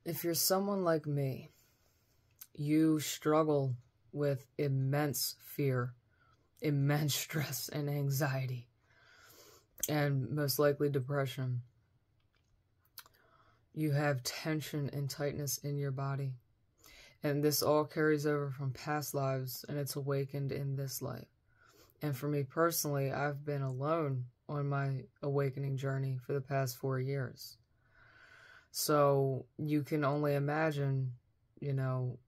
If you're someone like me, you struggle with immense fear, immense stress and anxiety, and most likely depression. You have tension and tightness in your body. And this all carries over from past lives, and it's awakened in this life. And for me personally, I've been alone on my awakening journey for the past 4 years. So you can only imagine, you know,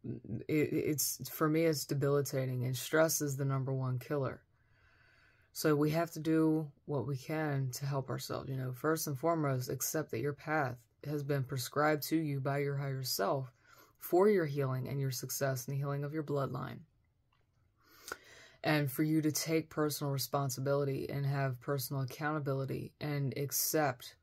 it's for me, it's debilitating, and stress is the #1 killer. So we have to do what we can to help ourselves. You know, first and foremost, accept that your path has been prescribed to you by your higher self for your healing and your success and the healing of your bloodline. And for you to take personal responsibility and have personal accountability and accept,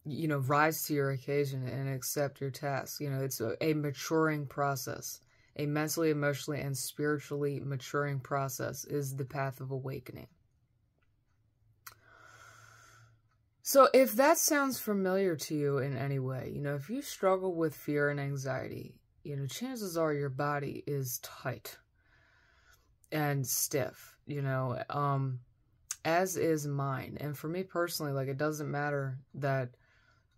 you know, rise to your occasion and accept your task. You know, it's a maturing process. A mentally, emotionally, and spiritually maturing process is the path of awakening. So if that sounds familiar to you in any way, you know, if you struggle with fear and anxiety, you know, chances are your body is tight and stiff, you know, as is mine. And for me personally, like, it doesn't matter that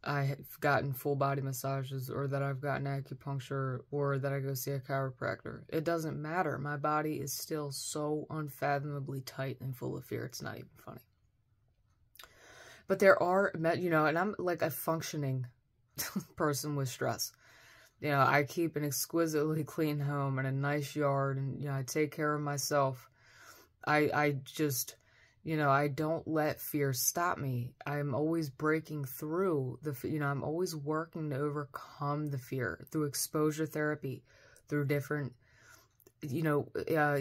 I've gotten full body massages or that I've gotten acupuncture or that I go see a chiropractor. It doesn't matter. My body is still so unfathomably tight and full of fear. It's not even funny. But there are, you know, and I'm like a functioning person with stress. You know, I keep an exquisitely clean home and a nice yard, and, you know, I take care of myself. I just, you know, I don't let fear stop me. I'm always breaking through you know, I'm always working to overcome the fear through exposure therapy, through different, you know,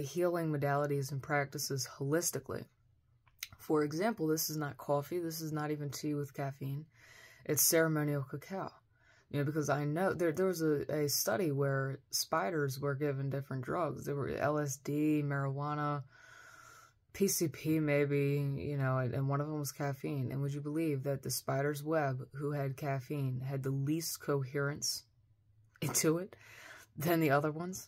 healing modalities and practices holistically. For example, this is not coffee. This is not even tea with caffeine. It's ceremonial cacao. You know, because I know there was a study where spiders were given different drugs. There were LSD, marijuana, PCP maybe, you know, and one of them was caffeine. And would you believe that the spider's web who had caffeine had the least coherence into it than the other ones?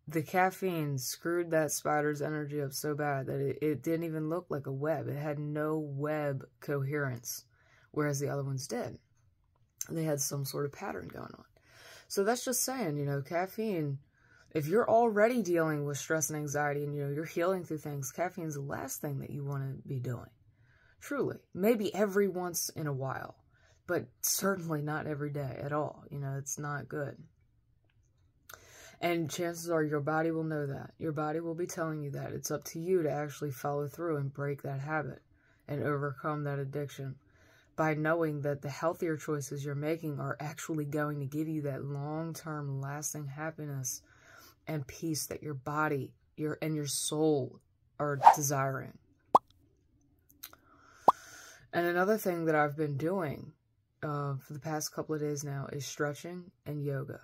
The caffeine screwed that spider's energy up so bad that it didn't even look like a web. It had no web coherence, whereas the other ones did. They had some sort of pattern going on. So that's just saying, you know, caffeine, if you're already dealing with stress and anxiety and, you know, you're healing through things, caffeine's the last thing that you want to be doing. Truly. Maybe every once in a while, but certainly not every day at all. You know, it's not good. And chances are your body will know that. Your body will be telling you that. It's up to you to actually follow through and break that habit and overcome that addiction by knowing that the healthier choices you're making are actually going to give you that long-term lasting happiness and peace that your body and your soul are desiring. And another thing that I've been doing for the past couple of days now is stretching and yoga.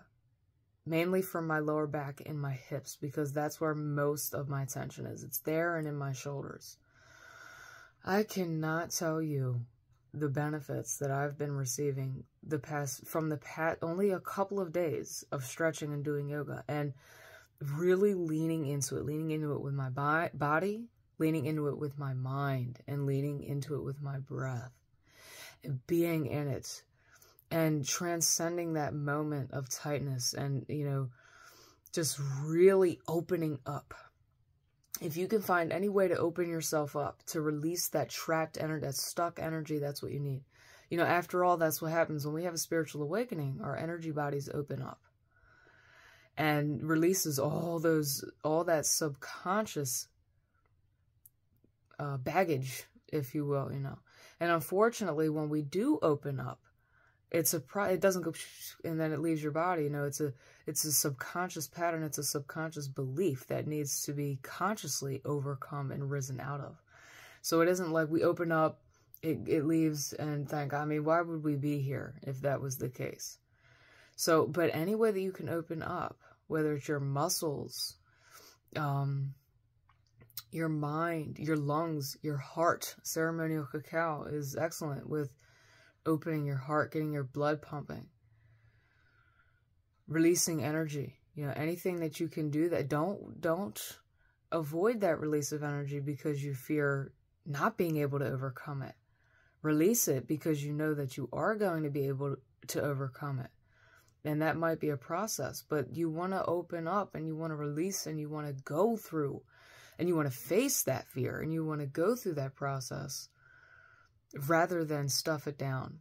Mainly from my lower back and my hips, because that's where most of my tension is. It's there and in my shoulders. I cannot tell you the benefits that I've been receiving only a couple of days of stretching and doing yoga, and really leaning into it with my body, leaning into it with my mind, and leaning into it with my breath, and being in it. And transcending that moment of tightness and, you know, just really opening up. If you can find any way to open yourself up, to release that trapped energy, that stuck energy, that's what you need. You know, after all, that's what happens when we have a spiritual awakening. Our energy bodies open up and releases all that subconscious baggage, if you will, you know. And unfortunately, when we do open up, it doesn't go and then it leaves your body. You know, it's a subconscious pattern. It's a subconscious belief that needs to be consciously overcome and risen out of. So it isn't like we open up, it leaves, and I mean, why would we be here if that was the case? So, but any way that you can open up, whether it's your muscles, your mind, your lungs, your heart, ceremonial cacao is excellent with opening your heart, getting your blood pumping. releasing energy. Anything that you can do that don't avoid that release of energy because you fear not being able to overcome it. Release it because you know that you are going to be able to overcome it. And that might be a process, but you want to open up and you want to release and you want to go through and you want to face that fear and you want to go through that process rather than stuff it down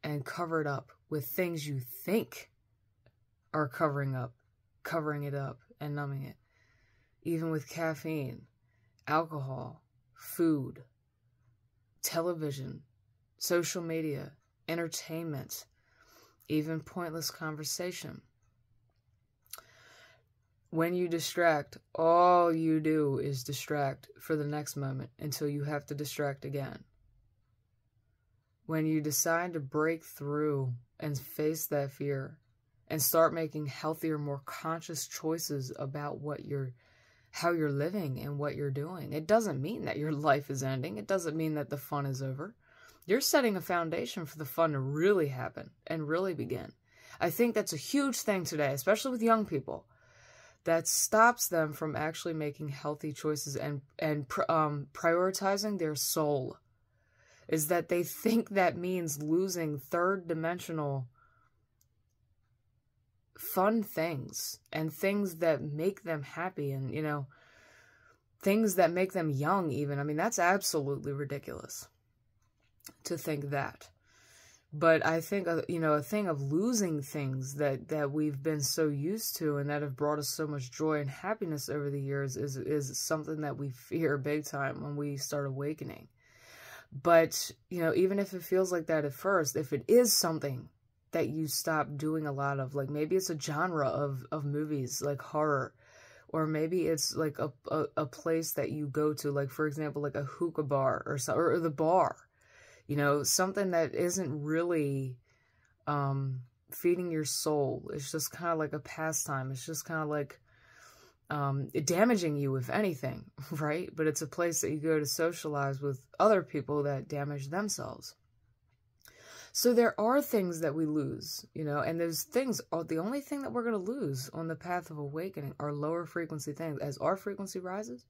and cover it up with things you think are covering it up and numbing it. Even with caffeine, alcohol, food, television, social media, entertainment, even pointless conversation. When you distract, all you do is distract for the next moment until you have to distract again. When you decide to break through and face that fear and start making healthier, more conscious choices about how you're living and what you're doing, it doesn't mean that your life is ending. It doesn't mean that the fun is over. You're setting a foundation for the fun to really happen and really begin. I think that's a huge thing today, especially with young people, that stops them from actually making healthy choices and prioritizing their soul, is that they think that means losing third-dimensional fun things and things that make them happy and, things that make them young even. I mean, that's absolutely ridiculous to think that. But I think, a thing of losing things that we've been so used to and that have brought us so much joy and happiness over the years is something that we fear big time when we start awakening. But, even if it feels like that at first, if it is something that you stop doing a lot of, like maybe it's a genre of movies like horror, or maybe it's like a place that you go to, like for example, like a hookah bar or the bar, something that isn't really feeding your soul. It's just kind of like a pastime. It's just kind of like damaging you, if anything, right? But it's a place that you go to socialize with other people that damage themselves. So there are things that we lose, and those things are the only thing that we're going to lose on the path of awakening are lower frequency things. As our frequency rises,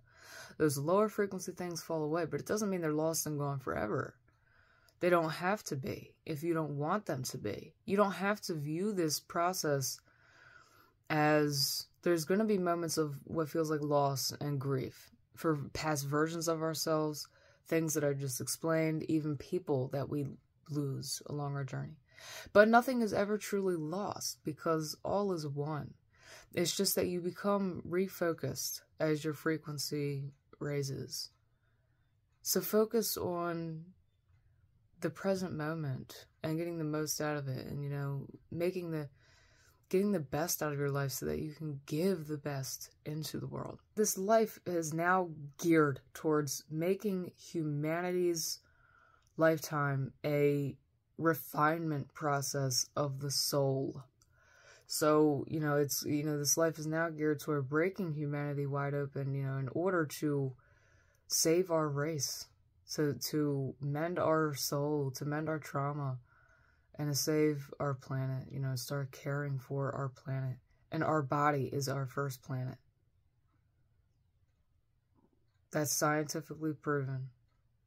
those lower frequency things fall away, but it doesn't mean they're lost and gone forever. They don't have to be if you don't want them to be. You don't have to view this process as there's going to be moments of what feels like loss and grief for past versions of ourselves, things that I just explained, even people that we lose along our journey. But nothing is ever truly lost because all is one. It's just that you become refocused as your frequency raises. So focus on the present moment and getting the most out of it and, getting the best out of your life so that you can give the best into the world. This life is now geared towards making humanity's lifetime a refinement process of the soul. So, this life is now geared toward breaking humanity wide open, in order to save our race. So to mend our soul, to mend our trauma, and to save our planet, start caring for our planet. And our body is our first planet. That's scientifically proven.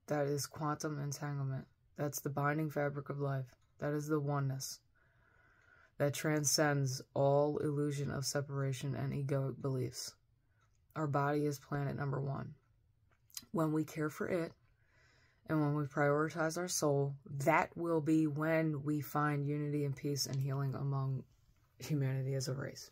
That is quantum entanglement. That's the binding fabric of life. That is the oneness that transcends all illusion of separation and egoic beliefs. Our body is planet number one. When we care for it, and when we prioritize our soul, that will be when we find unity and peace and healing among humanity as a race.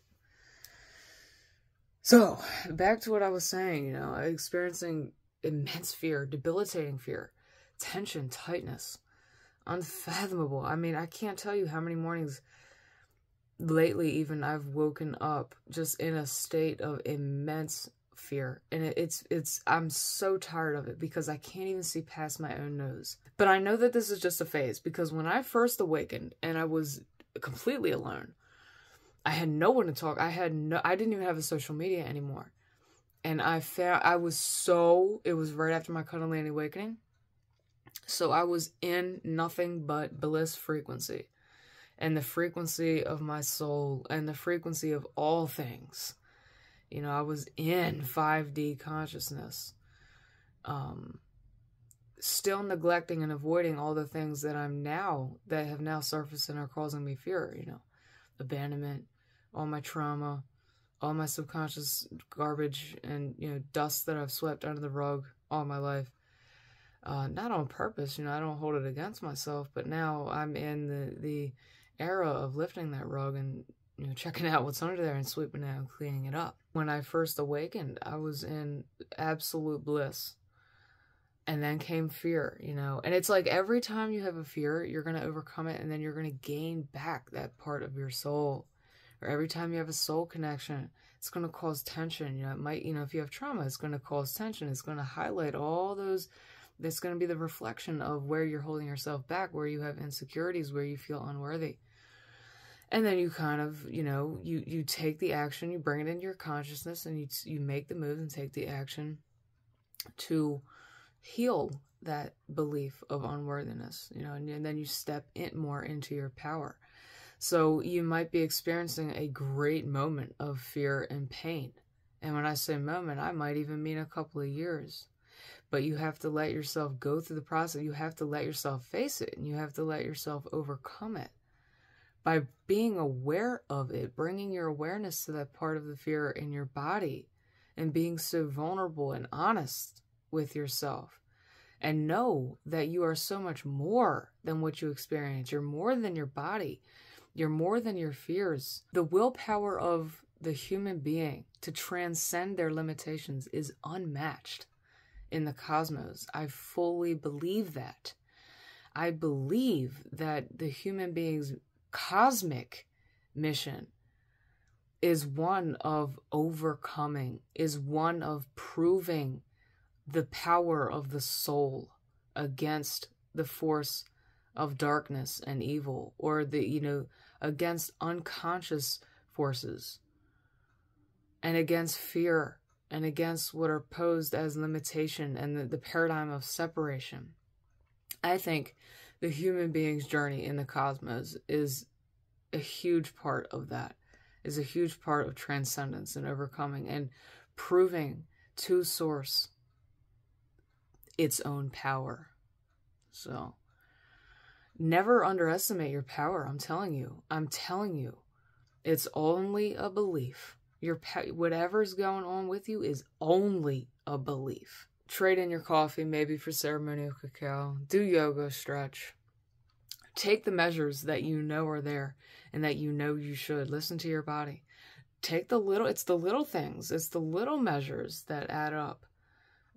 So, back to what I was saying, experiencing immense fear, debilitating fear, tension, tightness, unfathomable. I mean, I can't tell you how many mornings lately even I've woken up just in a state of immense fear, and I'm so tired of it because I can't even see past my own nose. But I know that this is just a phase, because when I first awakened and I was completely alone, I had no one to talk. I didn't even have a social media anymore. And it was right after my Kundalini awakening. So I was in nothing but bliss frequency. and the frequency of my soul and the frequency of all things. You know, I was in 5D consciousness, still neglecting and avoiding all the things that that have now surfaced and are causing me fear, you know, abandonment, all my trauma, all my subconscious garbage and, you know, dust that I've swept under the rug all my life. Not on purpose, you know, I don't hold it against myself, but now I'm in the era of lifting that rug and, you know, checking out what's under there and sweeping it and cleaning it up. When I first awakened, I was in absolute bliss. And then came fear, you know. And it's like every time you have a fear, you're going to overcome it, and then you're going to gain back that part of your soul. Or every time you have a soul connection, it's going to cause tension. You know, it might, you know, if you have trauma, it's going to cause tension. It's going to highlight all those. That's going to be the reflection of where you're holding yourself back, where you have insecurities, where you feel unworthy. And then you kind of, you know, you take the action, you bring it into your consciousness, and you make the move and take the action to heal that belief of unworthiness, you know, and then you step in more into your power. So you might be experiencing a great moment of fear and pain. And when I say moment, I might even mean a couple of years. But you have to let yourself go through the process. You have to let yourself face it, and you have to let yourself overcome it. By being aware of it, bringing your awareness to that part of the fear in your body, and being so vulnerable and honest with yourself, and know that you are so much more than what you experience. You're more than your body. You're more than your fears. The willpower of the human being to transcend their limitations is unmatched in the cosmos. I fully believe that. I believe that the human being's cosmic mission is one of overcoming, is one of proving the power of the soul against the force of darkness and evil, or the, you know, against unconscious forces, and against fear, and against what are posed as limitation and the paradigm of separation. I think the human being's journey in the cosmos is a huge part of that, is a huge part of transcendence and overcoming and proving to Source its own power. So never underestimate your power. I'm telling you, it's only a belief. Whatever's going on with you is only a belief. Trade in your coffee, maybe for ceremonial cacao. Do yoga, stretch. Take the measures that you know are there and that you know you should. Listen to your body. It's the little things. It's the little measures that add up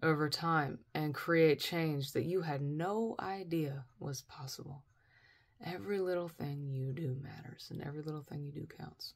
over time and create change that you had no idea was possible. Every little thing you do matters, and every little thing you do counts.